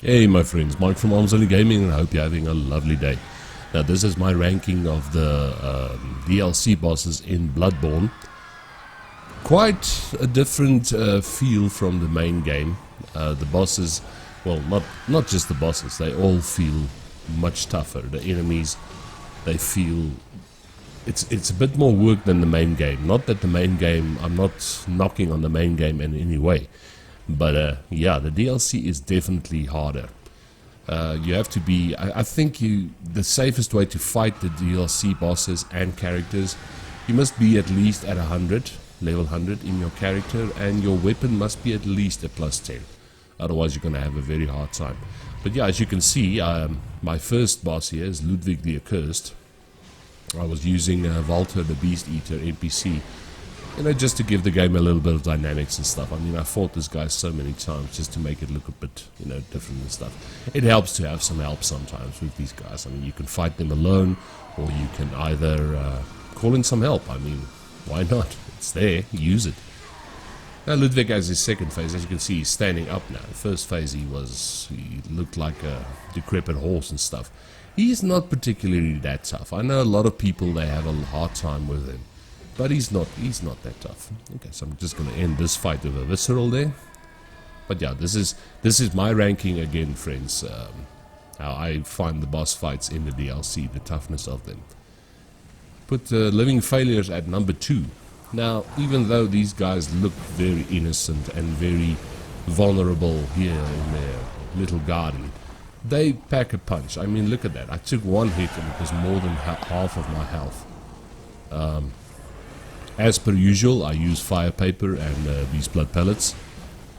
Hey my friends, Mike from Arms Only Gaming, and I hope you're having a lovely day. Now this is my ranking of the DLC bosses in Bloodborne. Quite a different feel from the main game. The bosses, well, not just the bosses, they all feel much tougher. The enemies, they feel it's a bit more work than the main game. Not that the main game, I'm not knocking on the main game in any way, but yeah, the DLC is definitely harder. You have to be, I think the safest way to fight the DLC bosses and characters, you must be at least at 100, level 100 in your character, and your weapon must be at least a plus 10. Otherwise you're going to have a very hard time. But yeah, as you can see, my first boss here is Ludwig the Accursed. I was using Walter the Beast Eater NPC, you know, just to give the game a little bit of dynamics and stuff. I mean, I fought this guy so many times just to make it look a bit, you know, different and stuff. It helps to have some help sometimes with these guys. I mean, you can fight them alone, or you can either call in some help. I mean, why not? It's there, use it. Now Ludwig has his second phase. As you can see, he's standing up now. The first phase he looked like a decrepit horse and stuff. He's not particularly that tough. I know a lot of people, they have a hard time with him, but he's not that tough. Okay, so I'm just going to end this fight with a visceral there. But yeah, this is my ranking again, friends. How I find the boss fights in the DLC, the toughness of them. Put Living Failures at number 2. Now, even though these guys look very innocent and very vulnerable here in their little garden, they pack a punch. I mean, look at that. I took one hit and it was more than half of my health. As per usual, I use fire paper and these blood pellets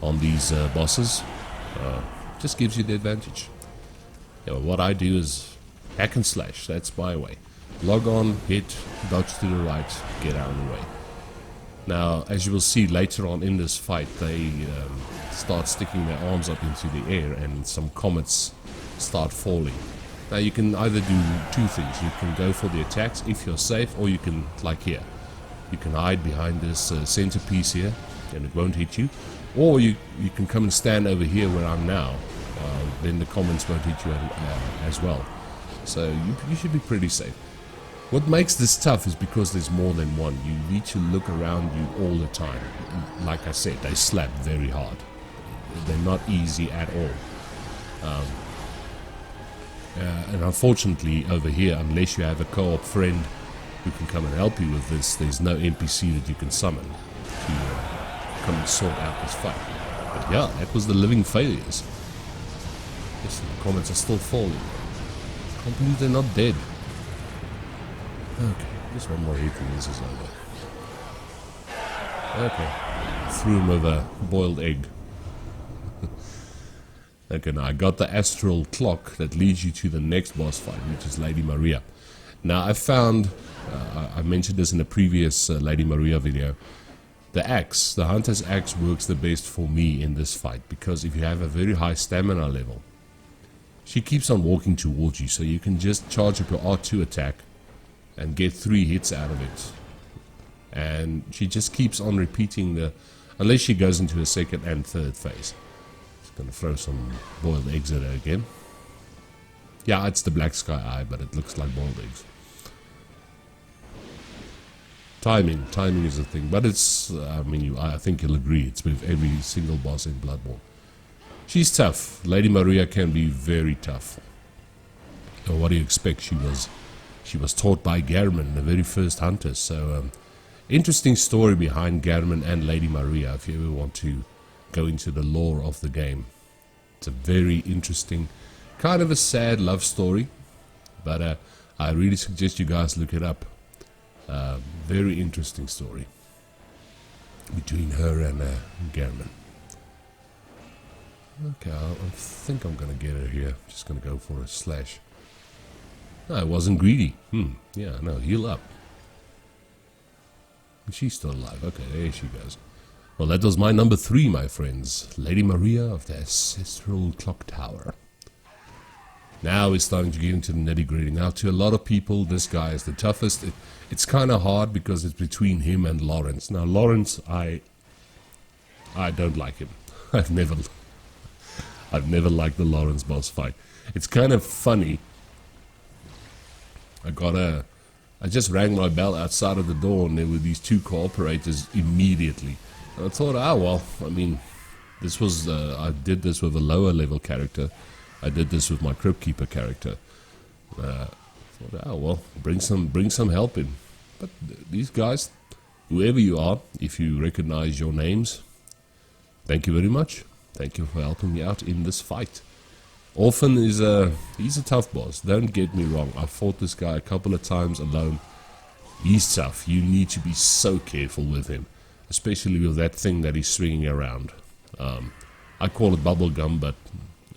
on these bosses. Just gives you the advantage. Yeah, well, what I do is hack and slash. That's my way. Log on, hit, dodge to the right, get out of the way. Now, as you will see later on in this fight, they start sticking their arms up into the air and some comets start falling. Now you can either do two things. You can go for the attacks if you're safe, or you can, like here, you can hide behind this centerpiece here and it won't hit you, or you can come and stand over here where I'm now. Then the comets won't hit you as well. So you should be pretty safe. What makes this tough is because there's more than one. You need to look around you all the time. Like I said, they slap very hard. They're not easy at all. And unfortunately over here, unless you have a co-op friend who can come and help you with this, there's no NPC that you can summon to come and sort out this fight. But yeah, that was the Living Failures. Listen, the comments are still falling. I can't believe they're not dead. Okay, just one more hit and this is over. Okay, threw him with a boiled egg. Okay, now I got the astral clock that leads you to the next boss fight, which is Lady Maria. Now I found, I mentioned this in a previous Lady Maria video, the axe, the hunter's axe works the best for me in this fight, because if you have a very high stamina level, she keeps on walking towards you, so you can just charge up your R2 attack and get 3 hits out of it. And she just keeps on repeating unless she goes into a second and third phase. Gonna throw some boiled eggs at her again. Yeah, it's the black sky eye, but it looks like boiled eggs. Timing is the thing, but it's, I mean, I think you'll agree, it's with every single boss in Bloodborne. She's tough. Lady Maria can be very tough. So what do you expect? She was taught by Gehrman, the very first hunter. So interesting story behind Gehrman and Lady Maria, if you ever want to go into the lore of the game. It's a very interesting, kind of a sad love story, but I really suggest you guys look it up. Very interesting story between her and Gehrman. Okay, I think I'm gonna get her here. Just gonna go for a slash. No, I wasn't greedy. Yeah, no, heal up. She's still alive. Okay, there she goes. Well, that was my number 3, my friends. Lady Maria of the Ancestral Clock Tower. Now we're starting to get into the nitty-gritty. Now, to a lot of people, this guy is the toughest. It's kind of hard because it's between him and Lawrence. Now, Lawrence, I don't like him. I've never liked the Lawrence boss fight. It's kind of funny. I just rang my bell outside of the door, and there were these two cooperators immediately. And I thought, oh well, I mean, this was I did this with a lower level character. I did this with my Crypt Keeper character. I thought, oh well, bring some help in. But these guys, whoever you are, if you recognize your names, thank you very much. Thank you for helping me out in this fight. Orphan is he's a tough boss, don't get me wrong. I fought this guy a couple of times alone. He's tough. You need to be so careful with him, especially with that thing that he's swinging around. I call it bubble gum, but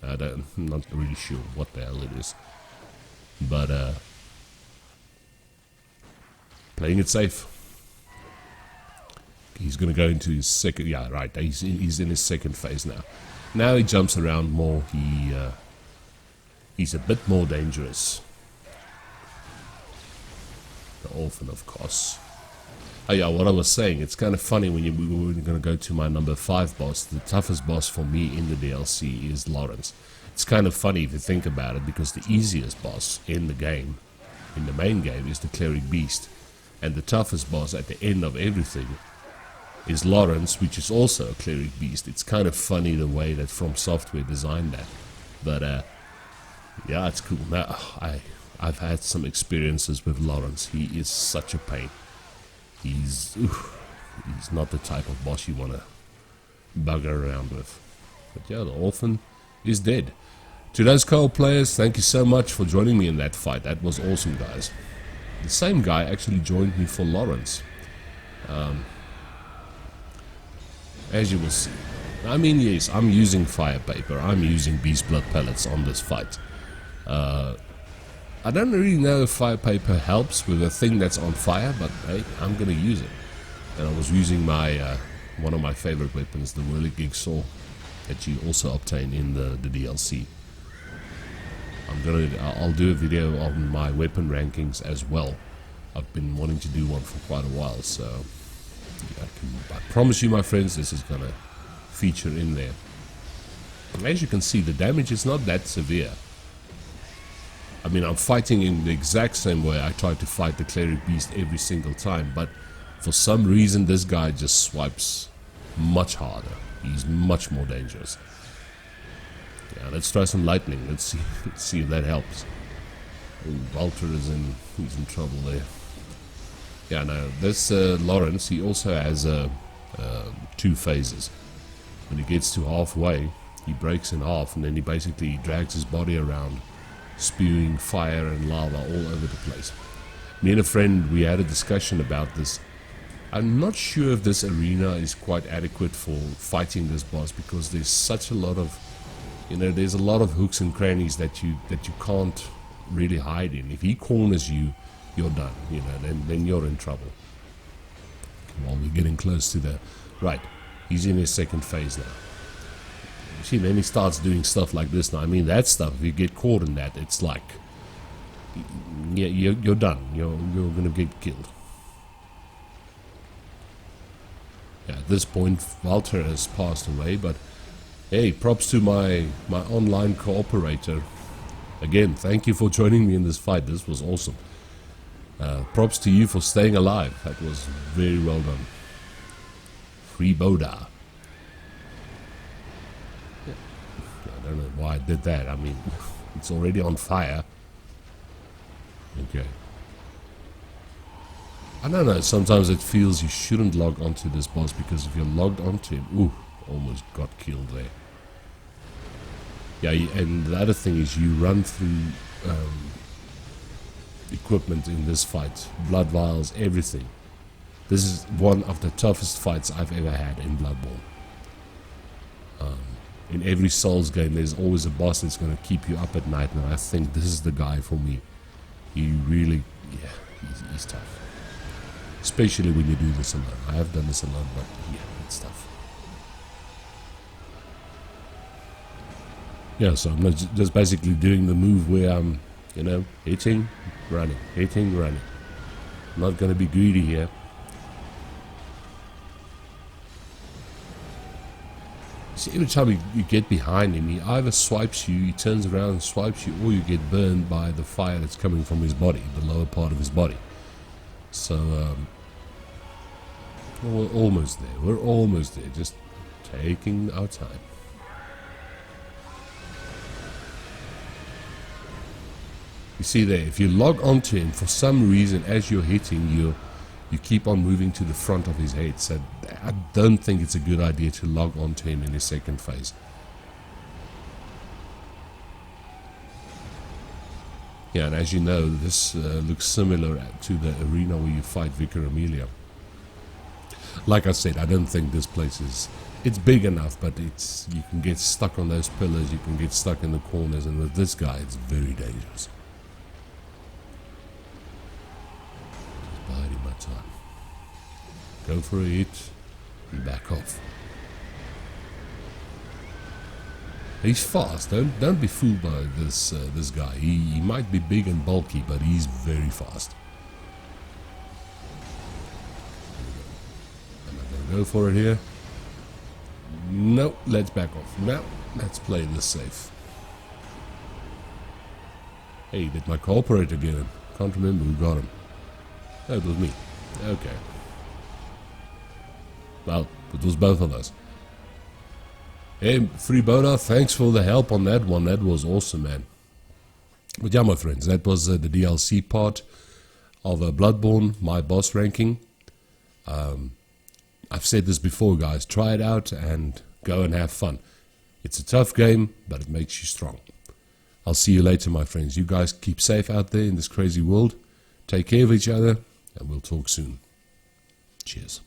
I'm not really sure what the hell it is. But playing it safe. He's going to go into his second... Yeah, right. He's in his second phase now. Now he jumps around more. He's a bit more dangerous. The Orphan, of course. Oh yeah, what I was saying, it's kind of funny when we're going to go to my number 5 boss. The toughest boss for me in the DLC is Lawrence. It's kind of funny if you think about it, because the easiest boss in the game, in the main game, is the Cleric Beast. And the toughest boss at the end of everything is Lawrence, which is also a Cleric Beast. It's kind of funny the way that From Software designed that. But yeah, it's cool. Now, I've had some experiences with Lawrence. He is such a pain. He's not the type of boss you want to bugger around with. But yeah, the Orphan is dead. To those co-op players, thank you so much for joining me in that fight. That was awesome, guys. The same guy actually joined me for Lawrence. As you will see. I mean, yes, I'm using fire paper. I'm using beast blood pellets on this fight. I don't really know if fire paper helps with a thing that's on fire, but hey, I'm gonna use it. And I was using my one of my favorite weapons, the Ludwig saw, that you also obtain in the DLC. I'll do a video on my weapon rankings as well. I've been wanting to do one for quite a while, so I promise you, my friends, this is gonna feature in there. As you can see, the damage is not that severe. I mean, I'm fighting in the exact same way I try to fight the Cleric Beast every single time, but for some reason this guy just swipes much harder. He's much more dangerous. Yeah, let's try some lightning. Let's see if that helps. Ooh, Walter he's in trouble there. Yeah, no, this Lawrence, he also has 2 phases. When he gets to halfway, he breaks in half, and then he basically drags his body around, spewing fire and lava all over the place. Me and a friend, we had a discussion about this. I'm not sure if this arena is quite adequate for fighting this boss, because there's such a lot of, there's a lot of hooks and crannies that you can't really hide in. If he corners you, you're done. Then you're in trouble. Well, we're getting close to the right. He's in his second phase now. You see, then he starts doing stuff like this now. I mean, that stuff, if you get caught in that, it's like, yeah, you're done. You're gonna get killed. Yeah, at this point, Walter has passed away, but hey, props to my online cooperator. Again, thank you for joining me in this fight. This was awesome. Props to you for staying alive. That was very well done. Free Boda. I don't know why I did that. I mean, it's already on fire. Okay. I don't know, sometimes it feels you shouldn't log onto this boss, because if you're logged onto him, ooh, almost got killed there. Yeah, and the other thing is you run through equipment in this fight, blood vials, everything. This is one of the toughest fights I've ever had in Bloodborne. In every Souls game, there's always a boss that's going to keep you up at night, and I think this is the guy for me. He really, yeah, he's tough. Especially when you do this alone. I have done this alone, but yeah, it's tough. Yeah, so I'm just basically doing the move where I'm, hitting, running, hitting, running. I'm not going to be greedy here. See, every time you get behind him, he either swipes you, he turns around and swipes you, or you get burned by the fire that's coming from his body, the lower part of his body. So, we're almost there. We're almost there. Just taking our time. You see there, if you log onto him, for some reason, as you're hitting, you keep on moving to the front of his head. So I don't think it's a good idea to log onto him in his second phase. Yeah, and as you know, this looks similar to the arena where you fight Vicar Amelia. Like I said, I don't think this place is... It's big enough, but you can get stuck on those pillars, you can get stuck in the corners, and with this guy, it's very dangerous. Just biding my time. Go for a hit, and back off. He's fast. Don't be fooled by this guy. He might be big and bulky, but he's very fast. Am I gonna go for it here? No, let's back off. Now, let's play this safe. Hey, did my cooperator get him? Can't remember who got him. Oh, it was me. Okay. Well, it was both of us. Hey, Freeboda, thanks for the help on that one. That was awesome, man. But yeah, my friends, that was the DLC part of Bloodborne, my boss ranking. I've said this before, guys. Try it out and go and have fun. It's a tough game, but it makes you strong. I'll see you later, my friends. You guys keep safe out there in this crazy world. Take care of each other, and we'll talk soon. Cheers.